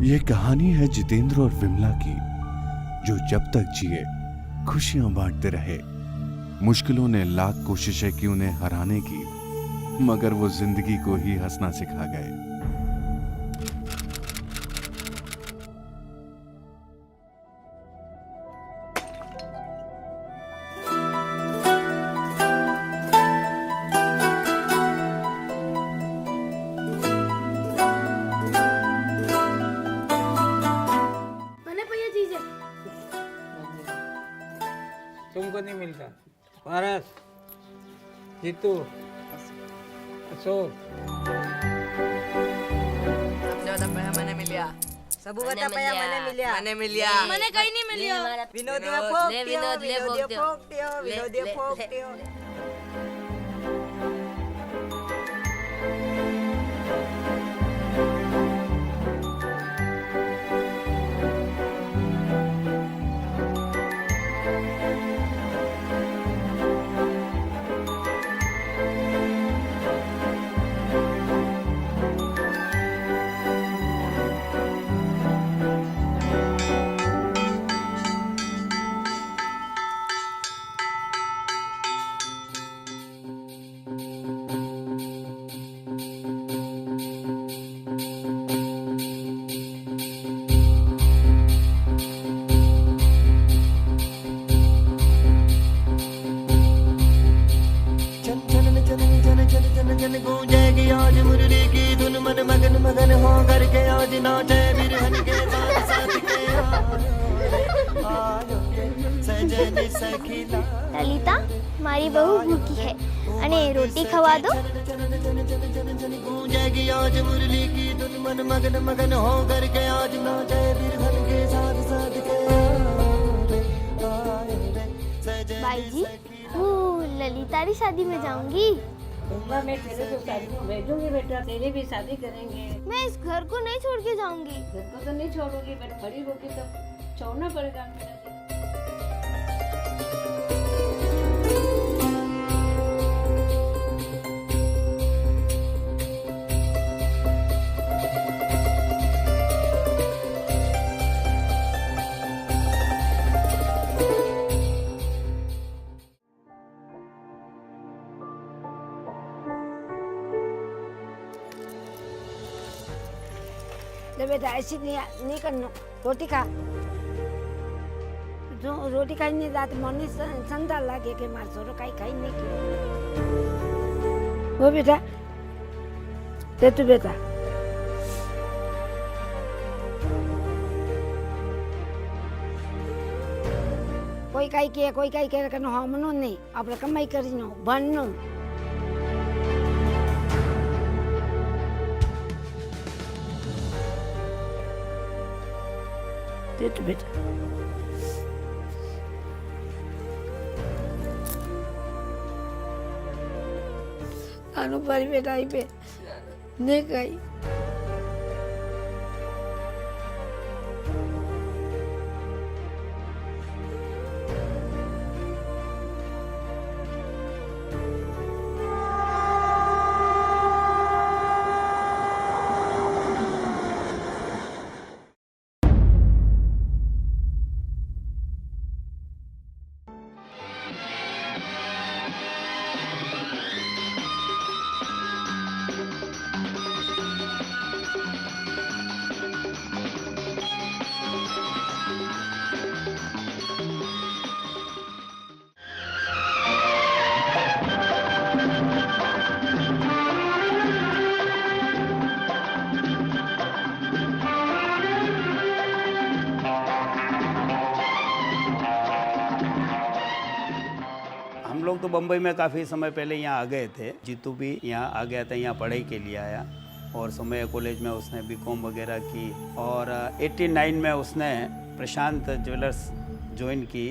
ये कहानी है जितेंद्र और विमला की, जो जब तक जिए खुशियां बांटते रहे। मुश्किलों ने लाख कोशिशें की उन्हें हराने की, मगर वो जिंदगी को ही हंसना सिखा गए। तुमको नहीं मिलता। पारस, जीतू, अशोक, सबसे पैसा मैंने मिलिया। सबू बता पैसा मैंने मिलिया। मैंने कहीं नहीं मिलिया। विनोदिया फोकटियो। जन गूंजेगी आज मुरली की धुन, मन मगन मगन हो करके आज नाचे बिरहन के साथ साथ के सजन सखीला। ललिता, मारी बहू भूखी है, अने रोटी खवा दो। गूंजेगी आज मुरली की धुन, मन मगन मगन हो करके आज नाचे बिरहन के साथ साथ के भाई जी, वो ललिता री शादी में जाऊंगी। मैं तेरे को शादी में भेजूंगी बेटा, तेरी भी शादी करेंगे। मैं इस घर को नहीं छोड़ के जाऊंगी। घर को तो नहीं छोड़ूंगी, पर बड़ी होगी तो छोड़ना पड़ेगा मेरा। बेटा ऐसी नहीं करना, रोटी खा। जो रोटी खाई नहीं जाती मन संदा लगे कि मार छोरो खाई खाई नहीं क्यों वो बेटा दे तू बेटा। कोई काई के करनो हमनो नहीं, આપણે કમાઈ કરીને ભણનો। Dit bitte. આનું ફરી બેટા આવી પે ને કઈ हम लोग तो बम्बई में काफ़ी समय पहले यहाँ आ गए थे। जीतू भी यहाँ आ गया था, यहाँ पढ़ाई के लिए आया और सोमैया कॉलेज में उसने बीकॉम वगैरह की और 89 में उसने प्रशांत ज्वेलर्स ज्वाइन की।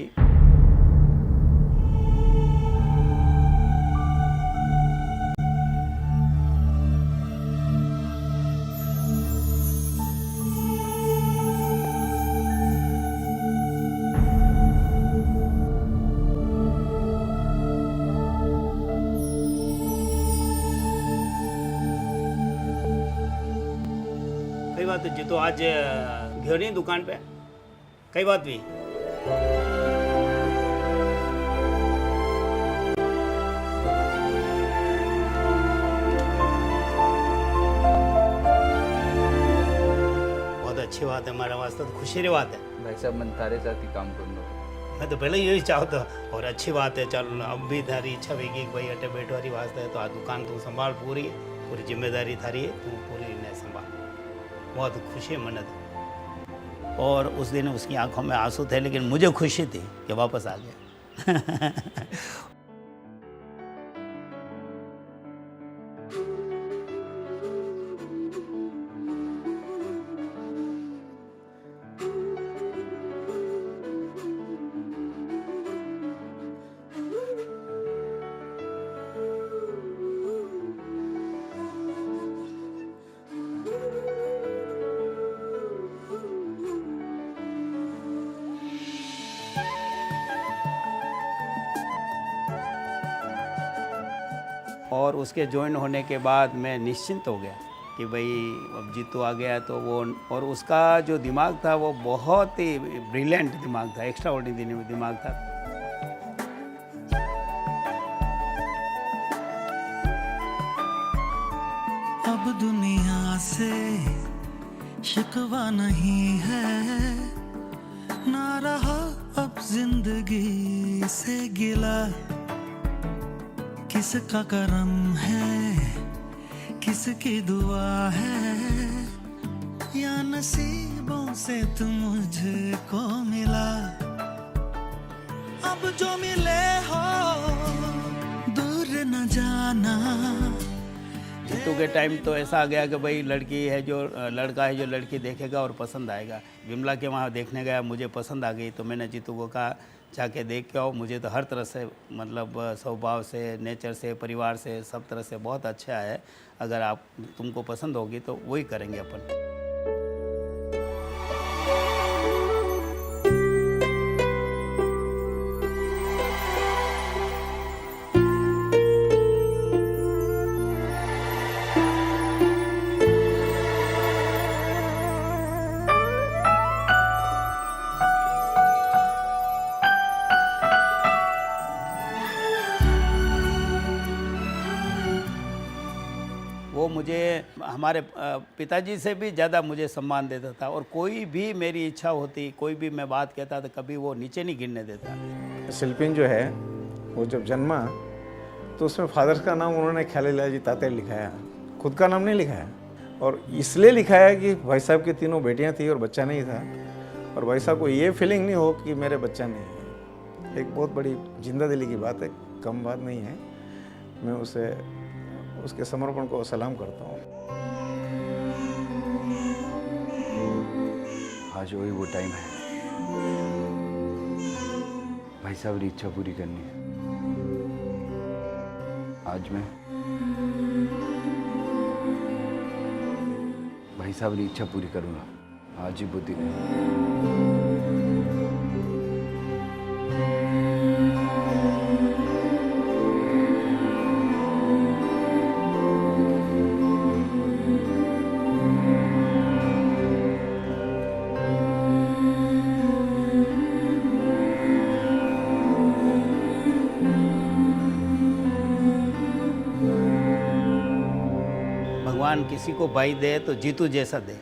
कई बात जी तो आज गयो नहीं दुकान पे कई बात भी बहुत अच्छी बात है हमारे वास्ते तो खुशी की बात है भाई साहब मन तारे साथ ही काम कर लो मैं तो पहले यही चाहता और अच्छी बात है चल अब भी थारी इच्छा होगी कि भाई अटे बैठो वाली वास्ते है तो आ दुकान तू संभाल पूरी जिम्मेदारी थारी है तू पूरी ने संभाल बहुत खुशी है मन तो और उस दिन उसकी आंखों में आंसू थे लेकिन मुझे खुशी थी कि वापस आ गया और उसके ज्वाइन होने के बाद मैं निश्चिंत हो गया कि भाई अब जीतू आ गया तो वो और उसका जो दिमाग था वो बहुत ही ब्रिलियंट दिमाग था एक्स्ट्रा ऑर्डिनरी दिमाग था अब दुनिया से शिकवा नहीं है ना रहा अब जिंदगी से गिला किसका करम है किसकी दुआ है या नसीबों से तुम मुझको मिला अब जो मिले हो दूर न जाना जीतू के टाइम तो ऐसा आ गया कि भाई लड़की है जो लड़का है जो लड़की देखेगा और पसंद आएगा विमला के वहाँ देखने गया मुझे पसंद आ गई तो मैंने जीतू को कहा जाके देख के आओ मुझे तो हर तरह से मतलब स्वभाव से नेचर से परिवार से सब तरह से बहुत अच्छा है अगर आप तुमको पसंद होगी तो वही करेंगे अपन वो मुझे हमारे पिताजी से भी ज़्यादा मुझे सम्मान देता था और कोई भी मेरी इच्छा होती कोई भी मैं बात कहता तो कभी वो नीचे नहीं गिरने देता शिल्पिन जो है वो जब जन्मा तो उसमें फादर का नाम उन्होंने ख्यालीलाल जी तातेड़ लिखाया खुद का नाम नहीं लिखाया और इसलिए लिखाया कि भाई साहब की तीनों बेटियां थी और बच्चा नहीं था और भाई साहब को ये फीलिंग नहीं हो कि मेरे बच्चा नहीं है एक बहुत बड़ी जिंदा दिली की बात है कम बात नहीं है मैं उसे उसके समर्पण को सलाम करता हूँ आज वही वो टाइम है भाई साहब की इच्छा पूरी करनी है आज मैं भाई साहब की इच्छा पूरी करूंगा आज ही वो दिन है भगवान किसी को भाई दे तो जीतू जैसा दे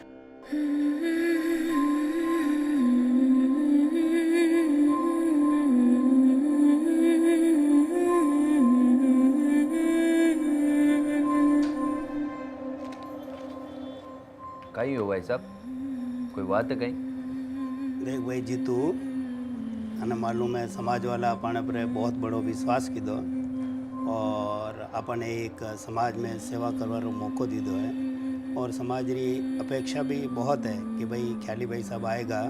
कहीं हो भाई साहब कोई बात है कहीं देख भाई जीतू अने मालूम है समाज वाला अपन पर बहुत बड़ो विश्वास कीधो और अपन एक समाज में सेवा करवानो मौको दीदो है और समाज री अपेक्षा भी बहुत है कि भाई ख्याली भाई साहब आएगा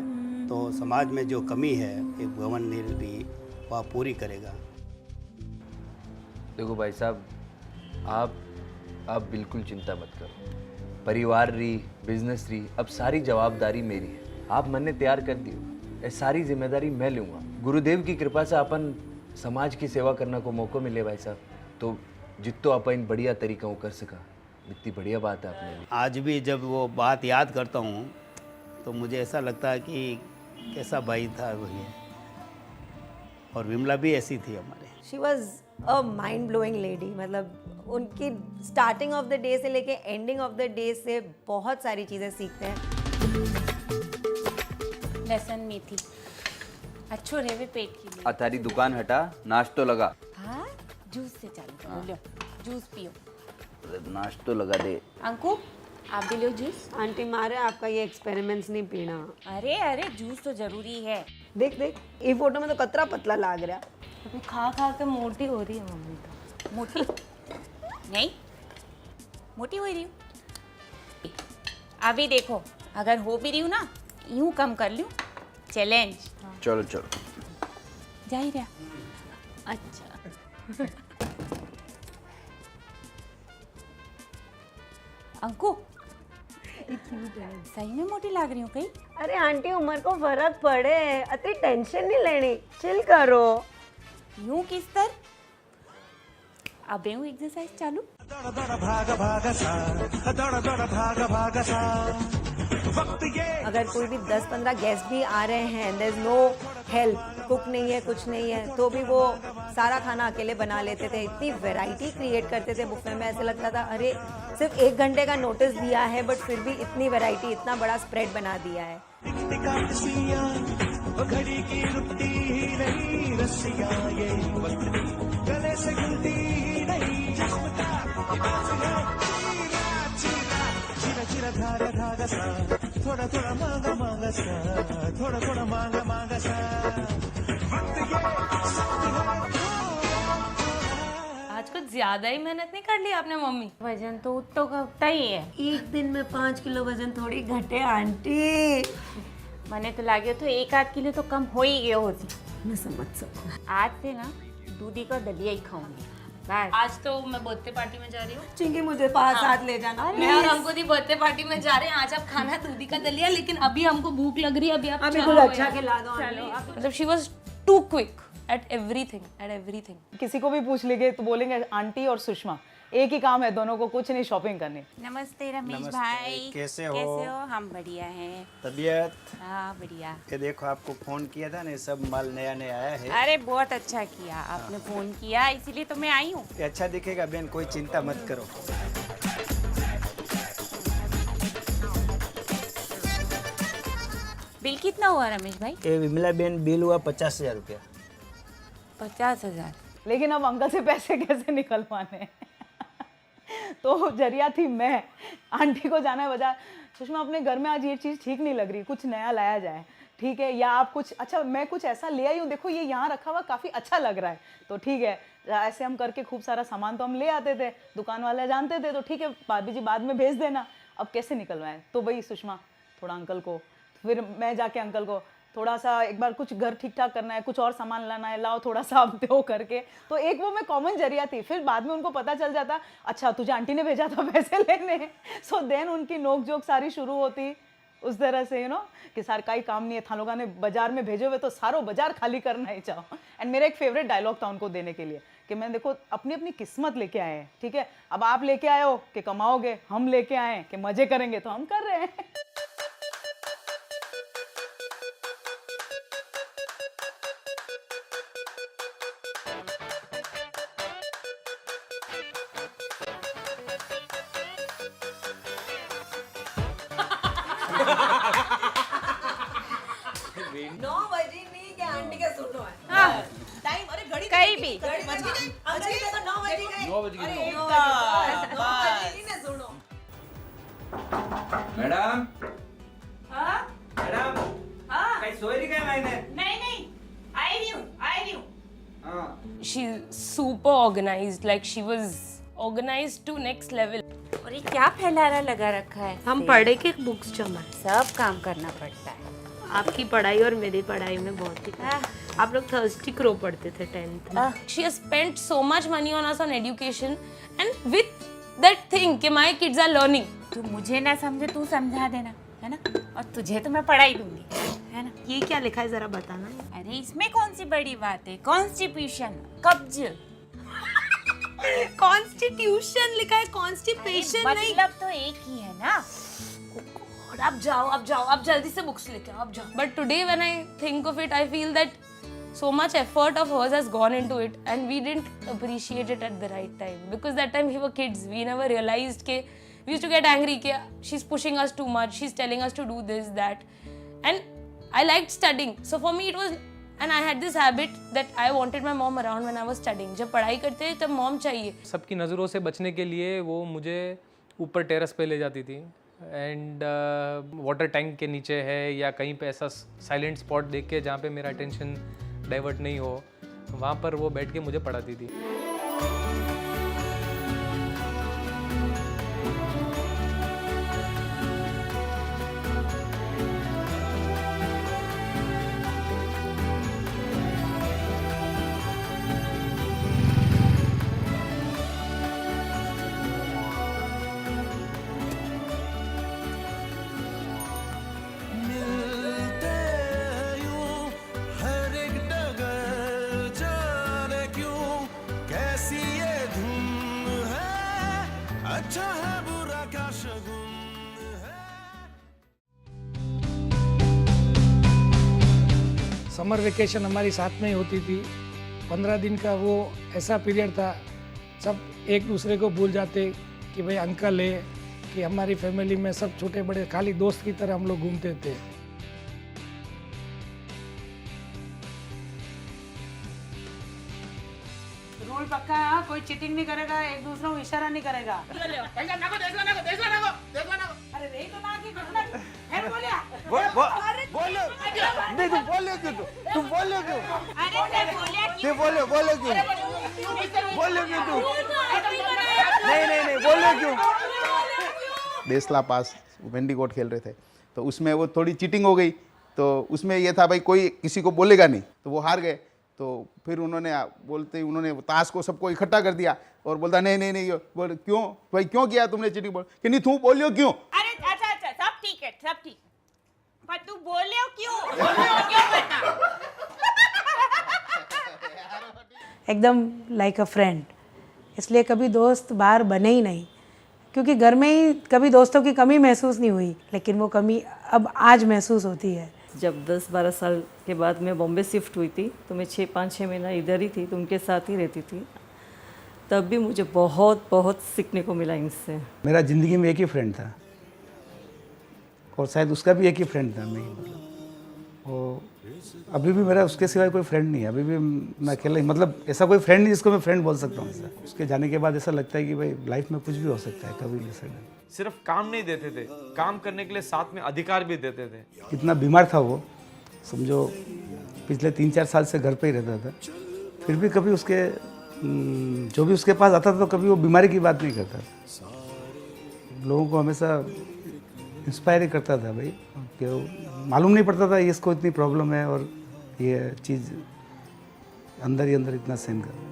तो समाज में जो कमी है एक भवन निर्भी वह पूरी करेगा देखो भाई साहब आप बिल्कुल चिंता मत करो परिवार री बिजनेस री अब सारी जवाबदारी मेरी है आप मन ने तैयार कर दियो ये सारी जिम्मेदारी मैं लूँगा गुरुदेव की कृपा से अपन समाज की सेवा करना को मौको मिले भाई साहब तो जितो अपन बढ़िया तरीका कर सका इतनी बढ़िया बात है आपने ली। आज भी जब वो बात याद करता हूँ तो मुझे ऐसा लगता है कि कैसा भाई था वो ये। और विमला भी ऐसी थी हमारे। She was a mind blowing lady. मतलब उनकी स्टार्टिंग ऑफ द डे से लेके एंडिंग ऑफ द डे से बहुत सारी चीज़ें सीखते हैं। लहसुन मेथी अच्छो रेवे पेट के लिए। थारी दुकान हटा, नाश्तो लगा। हाँ जूस से चालू करो, लो जूस पियो। नाश्तो लगा दे। अंकु आप भी लो जूस। आंटी मारे आपका ये एक्सपेरिमेंट्स नहीं पीना। अरे अरे जूस तो जरूरी है। देख देख ये फोटो में तो कतरा पतला लाग रहा। अभी खा खा के मोटी हो रही है मम्मी तो। मोटी नहीं, मोटी हो रही हूँ। अभी देखो अगर हो भी रही हूँ ना, यूं कम कर लूँ। चैलेंज। चलो चलो जा ही रहा। अच्छा अंकु सही में मोटी लाग रही हूँ कहीं? अरे आंटी उम्र को फर्क पड़े, अति टेंशन नहीं लेनी, चिल करो। यूं किस तरह? अब यूं एक्सरसाइज चालू। अगर कोई भी 10-15 गेस्ट भी आ रहे हैं, there is no help, cook नहीं है कुछ नहीं है, तो भी वो सारा खाना अकेले बना लेते थे। इतनी वैरायटी क्रिएट करते थे बुफे में, ऐसे लगता था अरे सिर्फ 1 घंटे का नोटिस दिया है बट फिर भी इतनी वैरायटी, इतना बड़ा स्प्रेड बना दिया है। आज कुछ ज्यादा ही मेहनत नहीं कर ली आपने मम्मी? वजन तो उतना का उतना ही है। एक दिन में 5 किलो वजन थोड़ी घटे आंटी। मैंने तो लागे तो 1-8 किलो तो कम हो ही गए होती। मैं समझ सकूं। आज से ना दूधी का दलिया ही खाऊंगी बस। आज तो मैं बर्थडे पार्टी में जा रही हूँ। चिंकी मुझे पास साथ ले जाना। मैं और हमको दी बर्थडे पार्टी में जा रहे हैं। आज आप खाना है दूधी का दलिया, लेकिन अभी हमको भूख लग रही है। अभी आप अभी कुछ अच्छा खिला दो। मतलब she was too quick at everything. किसी को भी पूछ लेंगे तो बोलेंगे आंटी और सुषमा, एक ही काम है दोनों को, कुछ नहीं शॉपिंग करनी। नमस्ते रमेश भाई, कैसे हो? हम बढ़िया हैं। तबीयत? हाँ बढ़िया। ये देखो आपको फोन किया था ना, सब माल नया नया आया है। अरे बहुत अच्छा किया आपने फोन किया, इसीलिए तो मैं आई हूँ। ये अच्छा दिखेगा बहन, कोई चिंता मत करो। बिल कितना हुआ रमेश भाई? ये विमला बहन बिल हुआ 50,000 रुपया। 50,000। लेकिन अब अंकल से पैसे कैसे निकलवाने तो जरिया थी मैं। आंटी को जाना है बाजार, सुषमा अपने घर में आज ये चीज़ ठीक नहीं लग रही, कुछ नया लाया जाए, ठीक है? या आप कुछ अच्छा, मैं कुछ ऐसा ले आई हूँ, देखो ये यहाँ रखा हुआ काफ़ी अच्छा लग रहा है, तो ठीक है। ऐसे हम करके खूब सारा सामान तो हम ले आते थे, दुकान वाले जानते थे, तो ठीक है भाभी जी बाद में भेज देना। अब कैसे निकलवाएं? तो भाई सुषमा थोड़ा अंकल को, फिर मैं जाके अंकल को थोड़ा सा एक बार कुछ घर ठीक ठाक करना है, कुछ और सामान लाना है, लाओ थोड़ा सा आप दो करके। तो एक वो मैं कॉमन जरिया थी। फिर बाद में उनको पता चल जाता, अच्छा तुझे आंटी ने भेजा था पैसे लेने। सो देन उनकी नोक जोक सारी शुरू होती उस तरह से, कि सार का ही काम नहीं है, था लोगों ने बाजार में भेजे हुए तो सारो बाजार खाली करना ही चाहो। एंड मेरा एक फेवरेट डायलॉग था उनको देने के लिए कि मैं देखो अपनी अपनी किस्मत लेके आए हैं, ठीक है? अब आप लेके आए हो कि कमाओगे, हम लेके आए हैं कि मजे करेंगे, तो हम कर रहे हैं। कहीं भी मैडम, नहीं आई रही हूँ। She super organized, like she was organized to next level. और ये क्या फैलारा लगा रखा है? हम पढ़े के बुक्स जमा, सब काम करना पड़ता है। आपकी पढ़ाई और मेरी पढ़ाई में बहुत ही आप लोग थर्स्टी क्रो पढ़ते थे 10th में। She has spent so much money on us on education, and with that thing कि my kids are learning. तू मुझे ना समझे, तू समझा देना, है ना? और तुझे तो मैं पढ़ाई दूंगी, है ना? ये क्या लिखा है जरा बताना। अरे इसमें कौन सी बड़ी बात है? कॉन्स्टिट्यूशन, कब्ज। कॉन्स्टिट्यूशन लिखा है, कॉन्स्टिपेशन नहीं। मतलब तो एक ही है ना। और अब जाओ, अब जल्दी से बुक्स लेके आओ, अब जाओ। But today when I think of it, I feel that so much effort of hers has gone into it and we didn't appreciate it at the right time, because that time we were kids. We never realized ke we used to get angry ke she's pushing us too much, she's telling us to do this, that. And I liked studying, so for me it was, and I had this habit that I wanted my mom around when I was studying. जब पढ़ाई करते तब mom चाहिए। सबकी नज़रों से बचने के लिए वो मुझे ऊपर टेरेस पे ले जाती थी, एंड वाटर टैंक के नीचे है या कहीं पे ऐसा साइलेंट स्पॉट देख के जहाँ पे मेरा अटेंशन डाइवर्ट नहीं हो, वहाँ पर वो बैठ के मुझे पढ़ाती थी। अच्छा है बुरा क्या शगुन है। समर वेकेशन हमारी साथ में ही होती थी। 15 दिन का वो ऐसा पीरियड था, सब एक दूसरे को भूल जाते कि भाई अंकल है, कि हमारी फैमिली में सब छोटे बड़े खाली दोस्त की तरह हम लोग घूमते थे। रूल पक्का है, कोई चीटिंग नहीं करेगा, एक दूसरे को इशारा नहीं करेगा। अरे रे तो ना कि फिर बोलिया बोलो नहीं, तुम बोलो क्यों? तुम बोलो क्यों? अरे बोलो क्यों? बोलो क्यों तुम? नहीं बोलो क्यों? देसला पास वेंडीकोट खेल रहे थे, तो उसमें वो थोड़ी चीटिंग हो गई। तो उसमें ये था भाई कोई किसी को बोलेगा नहीं, तो वो हार गए। तो फिर उन्होंने ताश को सबको इकट्ठा कर दिया और बोलता नहीं बोल क्यों भाई, क्यों किया तुमने चीटिंग? बोल कि नहीं, तू बोलियो क्यों? अरे अच्छा सब ठीक है, सब ठीक, पर तू बोले हो क्यों बता। एकदम लाइक अ फ्रेंड, इसलिए कभी दोस्त बाहर बने ही नहीं, क्योंकि घर में ही कभी दोस्तों की कमी महसूस नहीं हुई, लेकिन वो कमी अब आज महसूस होती है। जब 10-12 साल के बाद मैं बॉम्बे शिफ्ट हुई थी, तो मैं 5-6 महीना इधर ही थी, तो उनके साथ ही रहती थी। तब भी मुझे बहुत सीखने को मिला इनसे। मेरा ज़िंदगी में एक ही फ्रेंड था और शायद उसका भी एक ही फ्रेंड था, मैं। और अभी भी मेरा उसके सिवाय कोई फ्रेंड नहीं है, अभी भी मैं अकेला ही, मतलब ऐसा कोई फ्रेंड नहीं जिसको मैं फ्रेंड बोल सकता हूँ। उसके जाने के बाद ऐसा लगता है कि भाई लाइफ में कुछ भी हो सकता है, कभी भी सडन। सिर्फ काम नहीं देते थे, काम करने के लिए साथ में अधिकार भी देते थे। कितना बीमार था वो, समझो पिछले 3-4 साल से घर पे ही रहता था, फिर भी कभी उसके जो भी उसके पास आता था तो कभी वो बीमारी की बात नहीं करता था। लोगों को हमेशा इंस्पायर ही करता था भाई, कि मालूम नहीं पड़ता था ये इसको इतनी प्रॉब्लम है और ये चीज़ अंदर ही अंदर इतना सहन कर।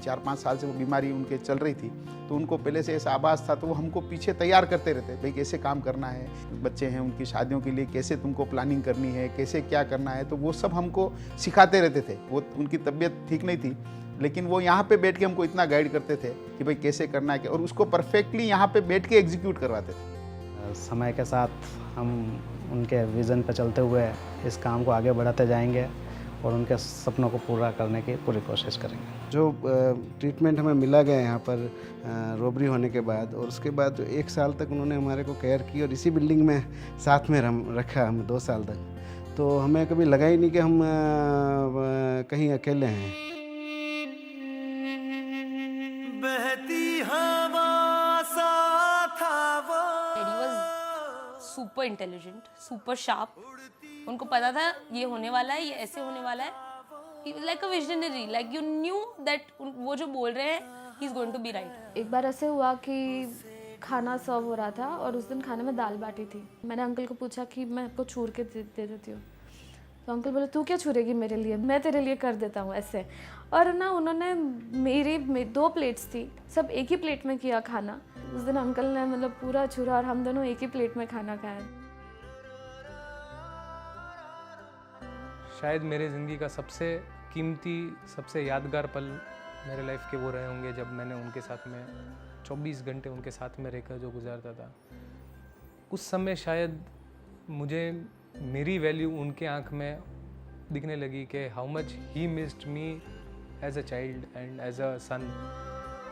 4-5 साल से वो बीमारी उनके चल रही थी, तो उनको पहले से ऐसा आभास था, तो वो हमको पीछे तैयार करते रहते भाई कैसे काम करना है, बच्चे हैं उनकी शादियों के लिए कैसे तुमको प्लानिंग करनी है, कैसे क्या करना है, तो वो सब हमको सिखाते रहते थे। वो उनकी तबीयत ठीक नहीं थी, लेकिन वो यहाँ पे बैठ के हमको इतना गाइड करते थे कि भाई कैसे करना है, और उसको परफेक्टली यहाँ पे बैठ के एग्जीक्यूट करवाते थे। समय के साथ हम उनके विज़न पर चलते हुए इस काम को आगे बढ़ाते जाएंगे और उनके सपनों को पूरा करने की पूरी कोशिश करेंगे। जो ट्रीटमेंट हमें मिला गया यहाँ पर रॉबरी होने के बाद, और उसके बाद 1 साल तक उन्होंने हमारे को केयर की और इसी बिल्डिंग में साथ में रखा हमें 2 साल तक, तो हमें कभी लगा ही नहीं कि हम कहीं अकेले हैं। बहती हवा सा था वो। He was super intelligent, super sharp. उनको पता था ये होने वाला है, ये ऐसे होने वाला है। He was like a visionary, like you knew that वो जो बोल रहे हैं, he is going to be right. एक बार ऐसे हुआ कि खाना सर्व हो रहा था और उस दिन खाने में दाल बाटी थी। मैंने अंकल को पूछा कि मैं आपको छूर के दे देती हूँ, तो अंकल बोले तू क्या छूरेगी मेरे लिए, मैं तेरे लिए कर देता हूँ ऐसे। और ना उन्होंने मेरी 2 प्लेट्स थी, सब एक ही प्लेट में किया खाना। उस दिन अंकल ने मतलब पूरा छुरा और हम दोनों एक ही प्लेट में खाना खाया। शायद मेरे ज़िंदगी का सबसे कीमती, सबसे यादगार पल मेरे लाइफ के वो रहे होंगे जब मैंने उनके साथ में 24 घंटे उनके साथ में रहकर जो गुजारता था। उस समय शायद मुझे मेरी वैल्यू उनके आँख में दिखने लगी कि how much he missed me as a child and as a son,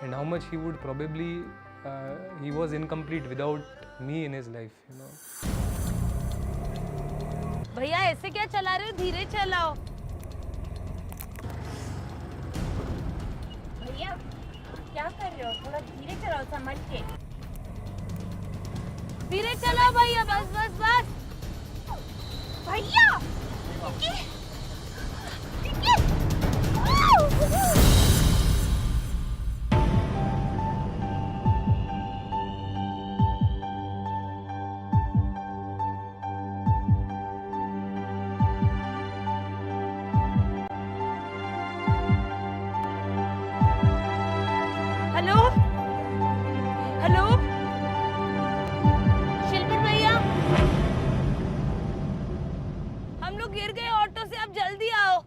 and how much he would probably he was incomplete without me in his life, you know. भैया ऐसे क्या चला रहे हो, धीरे चलाओ। भैया क्या कर रहे हो, थोड़ा धीरे चलाओ, संभल के। धीरे चलाओ भैया, बस बस बस। भैया हेलो हेलो शिल्पी भैया, हम लोग गिर गए ऑटो से, आप जल्दी आओ।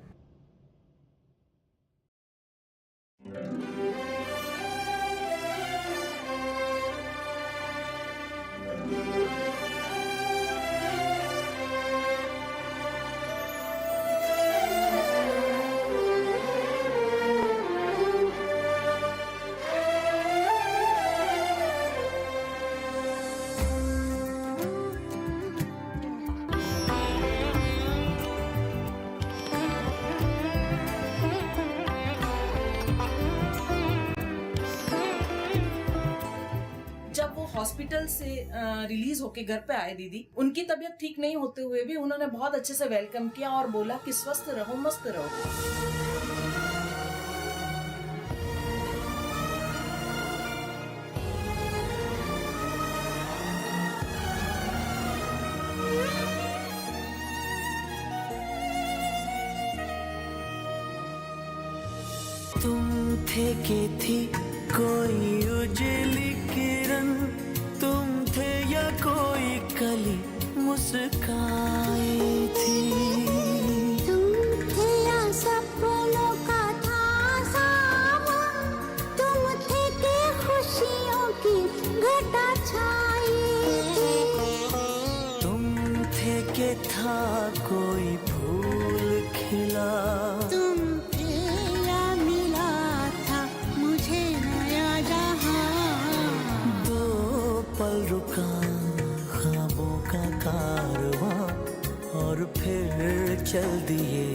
जब वो हॉस्पिटल से रिलीज होके घर पे आए दीदी, उनकी तबीयत ठीक नहीं होते हुए भी उन्होंने बहुत अच्छे से वेलकम किया और बोला कि स्वस्थ रहो, मस्त रहो। तुम थे कि थी कोई उजली किरण, तुम थे या कोई कली मुस्काई थी। तुम थे या सपनों का था सावन, तुम थे कि खुशियों की घटा छाई थी। तुम थे कि था कोई फूल खिला, तुम थे या मिला था मुझे नया जहां। दो पल रुका ख्वाबों का कारवां और फिर चल दिए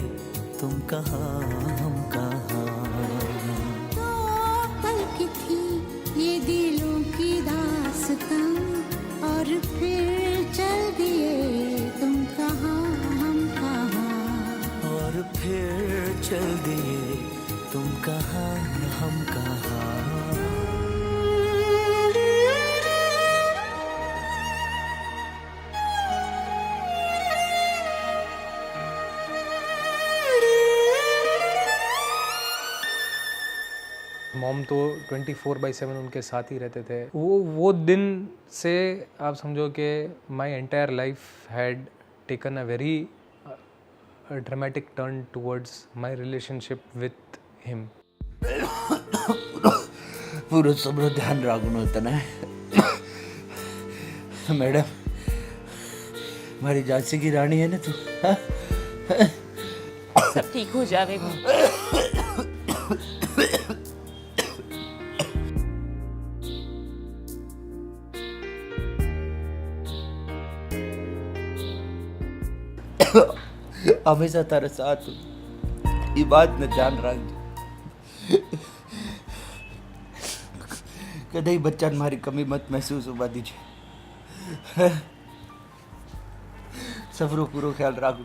तुम कहाँ हम कहाँ। तो पल की थी ये दिलों की दास्तां और फिर चल दिए तुम कहाँ हम कहाँ। और फिर चल दिए तुम कहाँ हम कहाँ। मॉम तो 24/7 उनके साथ ही रहते थे। वो दिन से आप समझो कि my entire life had taken a very dramatic turn towards my relationship with him. पूरा सबरो ध्यान रखना होता ना मैडम, हमारी झांसी की रानी है ना तू, हाँ? सब ठीक हो जाएगा। हमेशा तारे साथ हूँ, ये बात न ध्यान रख। कदे बच्चा हमारी कमी मत महसूस होवा दीजिए। सबरो पूरा ख्याल रख।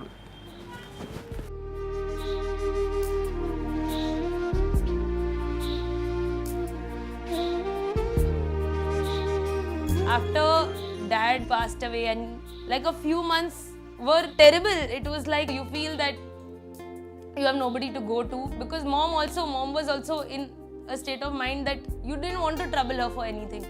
After dad passed away and like a few months were terrible. It was like you feel that you have nobody to go to, because mom was also in a state of mind that you didn't want to trouble her for anything.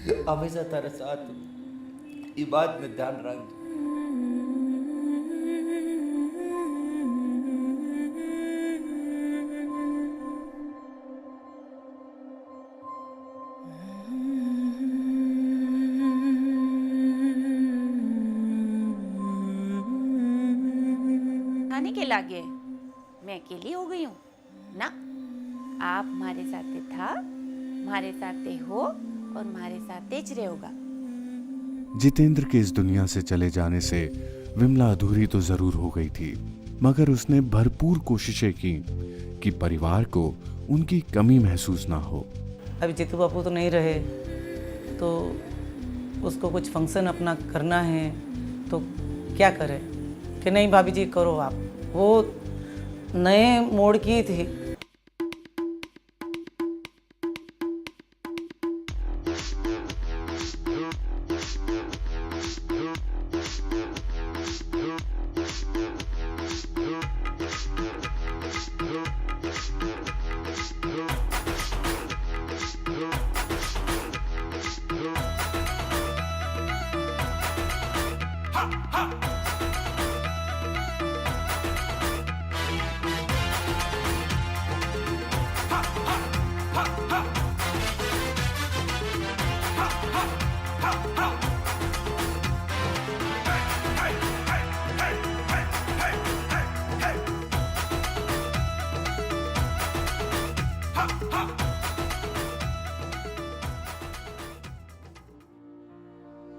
हमेशा तेरे साथ ये बात में ध्यान रख। खाने के लागे मैं अकेली हो गई हूँ ना। आप हमारे साथ था, हमारे साथ हो और हमारे साथ रहोगा। जितेंद्र के इस दुनिया से चले जाने से विमला अधूरी तो जरूर हो गई थी, मगर उसने भरपूर कोशिशें की कि परिवार को उनकी कमी महसूस ना हो। अभी जीतू बापू तो नहीं रहे, तो उसको कुछ फंक्शन अपना करना है, तो क्या करें कि नहीं भाभी जी करो आप। वो नए मोड़ की थी।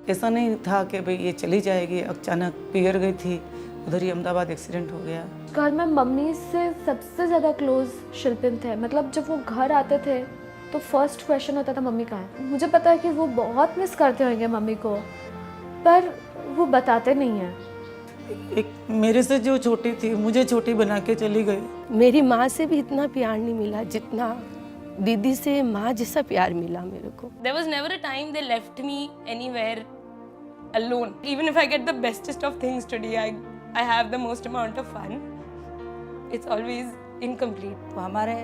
ऐसा नहीं था कि भाई ये चली जाएगी, अचानक पिघल गई थी, उधर ही अहमदाबाद एक्सीडेंट हो गया। घर में मम्मी से सबसे ज़्यादा क्लोज शिल्पिन थे। मतलब जब वो घर आते थे तो फर्स्ट क्वेश्चन होता था मम्मी कहाँ है। मुझे पता है कि वो बहुत मिस करते होंगे मम्मी को, पर वो बताते नहीं हैं। एक मेरे से जो छोटी थी मुझे छोटी बना के चली गई। मेरी माँ से भी इतना प्यार नहीं मिला जितना दीदी से माँ जैसा प्यार मिला मेरे को। There was never a time they left me anywhere alone. Even if I get the bestest of things today, I have the most amount of fun. It's always incomplete. हमारे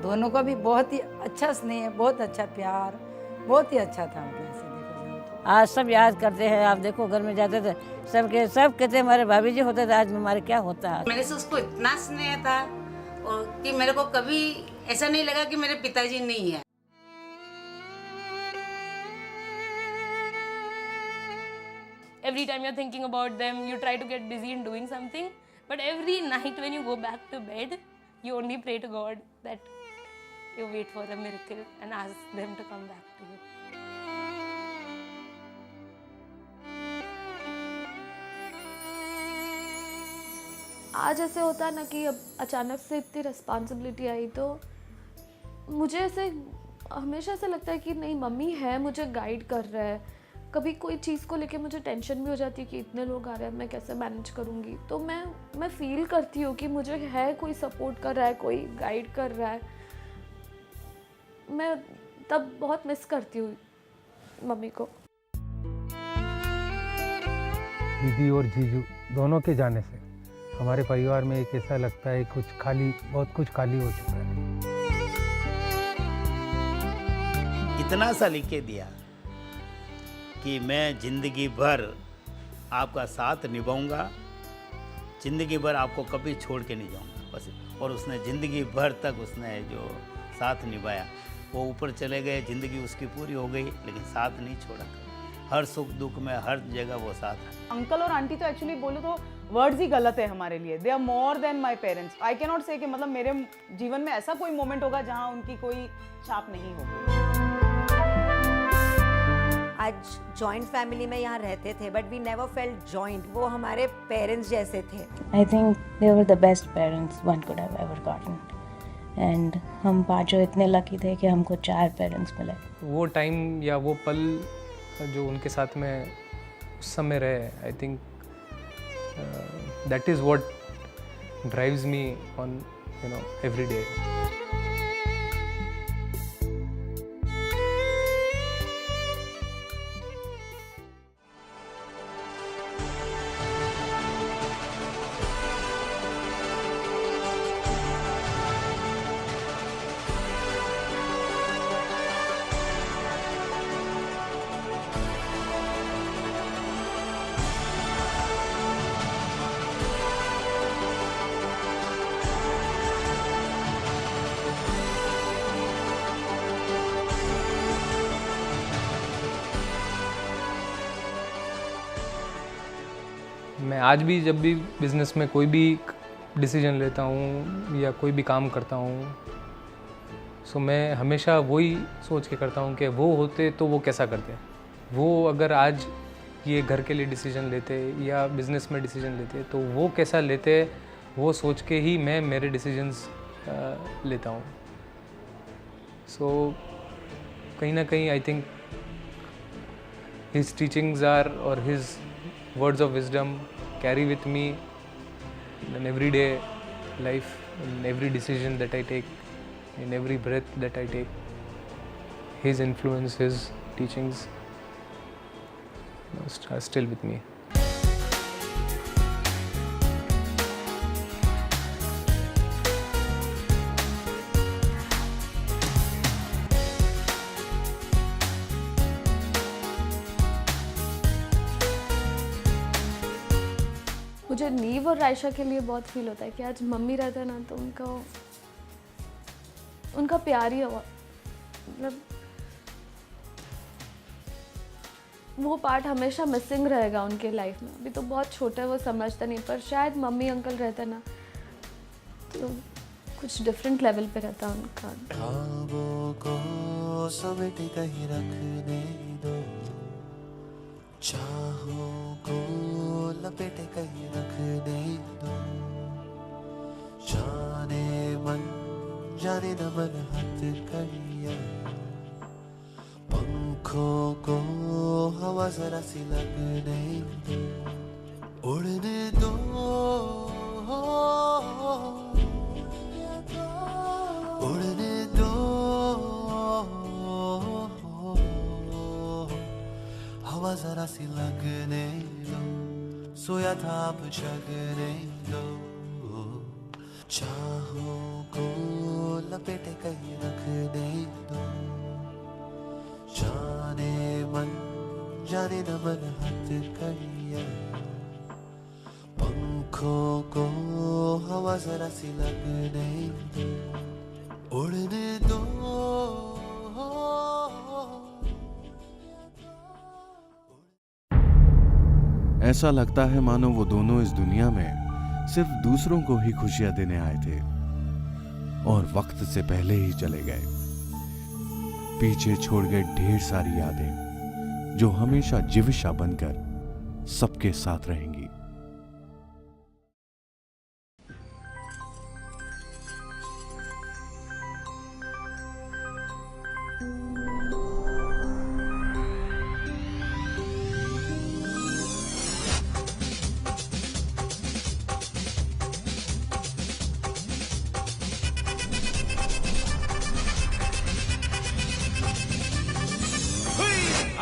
दोनों का भी बहुत ही अच्छा स्नेह, बहुत अच्छा प्यार, बहुत ही अच्छा था। ऐसे देखो जाए तो आज सब याद करते हैं। आप देखो घर में जाते थे सब कहते हमारे भाभी जी होते थे, आज हमारे क्या होता है। मेरे से उसको इतना स्नेह था और कि मेरे को कभी ऐसा नहीं लगा कि मेरे पिताजी नहीं है। Every time you're thinking about them, you try to get busy in doing something. But every night when you go back to bed, you only pray to God that you wait for a miracle and ask them to come back to you. आज ऐसे होता है ना कि अब अचानक से इतनी रिस्पॉन्सिबिलिटी आई, तो मुझे ऐसे हमेशा ऐसा लगता है कि नहीं मम्मी है, मुझे गाइड कर रहा है। कभी कोई चीज़ को लेके मुझे टेंशन भी हो जाती है कि इतने लोग आ रहे हैं, मैं कैसे मैनेज करूँगी। तो मैं फील करती हूँ कि मुझे है कोई सपोर्ट कर रहा है, कोई गाइड कर रहा है। मैं तब बहुत मिस करती हूँ मम्मी को। दीदी और जीजू दोनों के जाने से हमारे परिवार में एक ऐसा लगता है कुछ खाली, बहुत कुछ खाली हो चुका है। इतना सा लिख के दिया कि मैं जिंदगी भर आपका साथ निभाऊंगा, जिंदगी भर आपको कभी छोड़ के नहीं जाऊंगा बस। और उसने ज़िंदगी भर तक उसने जो साथ निभाया। वो ऊपर चले गए, ज़िंदगी उसकी पूरी हो गई, लेकिन साथ नहीं छोड़ा। हर सुख दुख में हर जगह वो साथ है। अंकल और आंटी तो एक्चुअली बोलो तो वर्ड्स ही गलत है हमारे लिए। They are more than my parents. I can not say कि मतलब मेरे जीवन में ऐसा कोई मोमेंट होगा जहाँ उनकी कोई छाप नहीं होगी। आज जॉइंट फैमिली में यहाँ रहते थे, but we never felt joint. वो हमारे पेरेंट्स जैसे थे। I think they were the best parents one could have ever gotten. And हम पांचों इतने लकी थे कि हमको 4 पेरेंट्स मिले। वो टाइम या वो पल जो उनके साथ में उस समय रहे, I think that is what drives me on every day. आज भी जब भी बिज़नेस में कोई भी डिसीजन लेता हूँ या कोई भी काम करता हूँ, सो मैं हमेशा वही सोच के करता हूँ कि वो होते तो वो कैसा करते। वो अगर आज ये घर के लिए डिसीजन लेते या बिज़नेस में डिसीजन लेते तो वो कैसा लेते, वो सोच के ही मैं मेरे डिसीजंस लेता हूँ। सो कहीं ना कहीं I think his teachings are और his words of wisdom carry with me in everyday life, in every decision that I take, in every breath that I take. His influence, his teachings are still with me. मुझे नीव और रायशा के लिए बहुत feel होता है कि आज मम्मी रहता है ना तो उनका प्यार ही हुआ, मतलब वो पार्ट हमेशा मिसिंग रहेगा उनके लाइफ में। अभी तो बहुत छोटा है, वो समझता नहीं, पर शायद मम्मी अंकल रहता ना तो कुछ डिफरेंट लेवल पे रहता उनका। ख्वाबों को समेट कहीं रखने दो, चाहों को लपेटे कहीं रखने दो, जाने मन जाने न मन हाथ करिया, पंखों को हवा जरा सी लगने दो, उड़ने दो उड़ने दो, हवा जरा सी लगने दो, सोया था अब जगने दो, चाहों को लपेटे कहीं रखने दो, जाने मन जाने न मन हाथ करिया, पंखों को हवा जरा सी लगने दो, उड़ने दो। ऐसा लगता है मानो वो दोनों इस दुनिया में सिर्फ दूसरों को ही खुशियां देने आए थे और वक्त से पहले ही चले गए। पीछे छोड़ गए ढेर सारी यादें जो हमेशा जीविशा बनकर सबके साथ रहेंगी।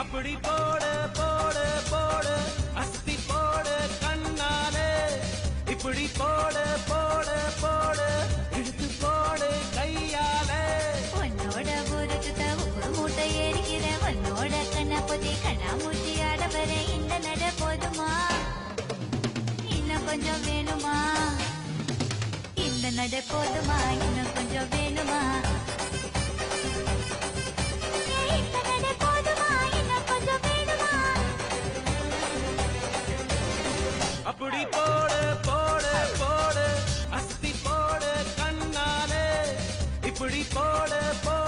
अपड़ी पोड़ पोड़ पोड़ अस्ति पोड़ कन्नाले, इपड़ी पोड़ पोड़ पोड़ इड़त पोड़ कैयाले, उन्नोड बुरुजुता उपुर मूटै एरिकिरे उन्नोड कन्नापोति कन्नामुट्टी आडवरे इंद नड पोदुमा इन्न कोंजम वेनुमा इंद नड पोदुमा इन्न कोंजम वेनुमा अपड़ी पोड़ पोड़ पोड़ अस्ति पोड़ कन्नाले, इपड़ी पोड़ पोड़